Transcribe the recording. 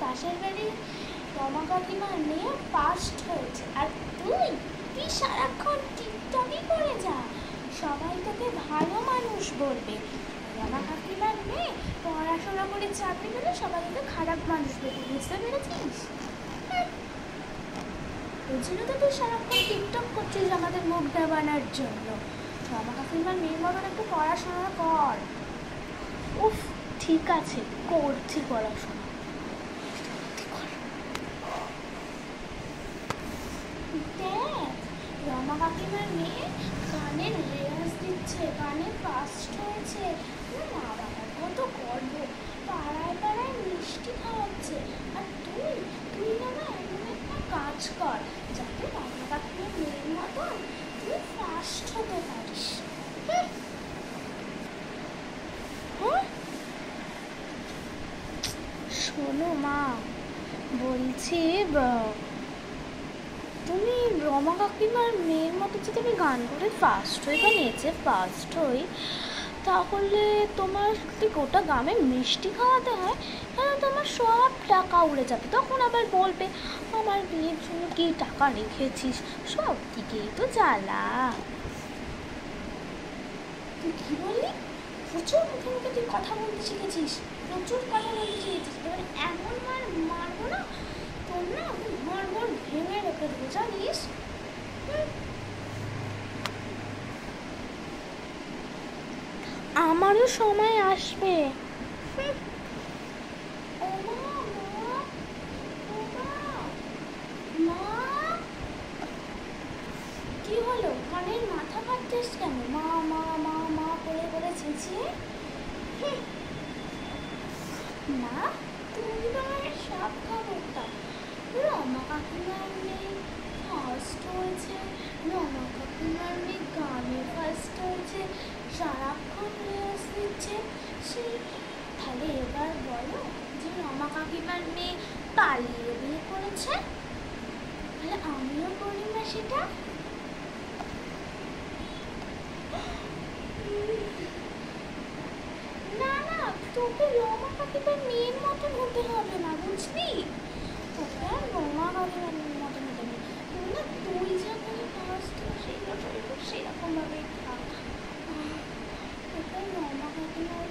পাশের বাড়ির রমা কাকিমার মেয়ে ফার্স্ট হয়েছে, আর তুই তুই সারাক্ষণ টিকটকই করে যা, সবাই তোকে ভালো মানুষ বলবে। রমা কাকিমার মেয়ে পড়াশোনা করে চাকরি পেলে সবাই তোকে খারাপ মানুষ বলবে, বুঝতে পেরেছিস? ওই জন্য তো তুই সারাক্ষণ টিকটক করছিস আমাদের মুখ দেওয়ানোর জন্য। রমা কাকিমার মেয়ের মতন একটু পড়াশোনা কর। উফ, ঠিক আছে, করছি পড়াশোনা। দেখ, রমা কাকিমার মেয়ে গানের রেয়াজ দিচ্ছে, গানে ফার্স্ট হয়েছে। মা বাবার কত গর্ব, পাড়ায় পাড়ায় মিষ্টি খাওয়াচ্ছে। আর তুই তুই না এমন একটা কাজ কর যাতে রমা কাকিমার মেয়ের মতন তুই ফার্স্ট হতে পারিস। শোনো মা, বলছি তুমি রমা কাকিমার মেয়ের মতো যদি আমি গান করে ফার্স্ট হই বা নেচে ফার্স্ট হই, তাহলে তোমার যদি গোটা গ্রামে মিষ্টি খাওয়াতে হয়, তাহলে তোমার সব টাকা উড়ে যাবে। তখন আবার বলবে আমার বিয়ের জন্য কি টাকা রেখেছিস, সব দিকেই তো জ্বালা। তুই কি বললি? প্রচুর মুখে মুখে তুই কথা বলতে শিখেছিস, প্রচুর কথা বলতে শিখেছিস। এবার এমন মারবো না তোর, না ঘর ঘর ভেঙে রেখে দেবো, জানিস? আমারও সময় আসবে। কি হলো, কানের মাথা কাটছিস কেন? মা মা মা মা করে করে চেঁচিয়ে। না, তুমি তো আমার সব খবরটা। রমা কাকিমার মেয়ে ফার্স্ট হয়েছে, রমা কাকিমার মেয়ে গানে ফার্স্ট হয়েছে, সারাক্ষণ রেয়াজ দিচ্ছে। সেই তাহলে এবার বলো যে রমা কাকিমার মেয়ে পালিয়ে বিয়ে করেছে, তাহলে আমিও করি না সেটা? না না, তোকে রমা কাকিমার মেয়ের মতন হতে হবে না, বুঝলি? তোকে আর রমা কাকিমার মেয়ের মতন হতে হবে না। তুই যেমন ফার্স্ট সেরকম ভাবেই থাক। তোকে রমা কাকিমার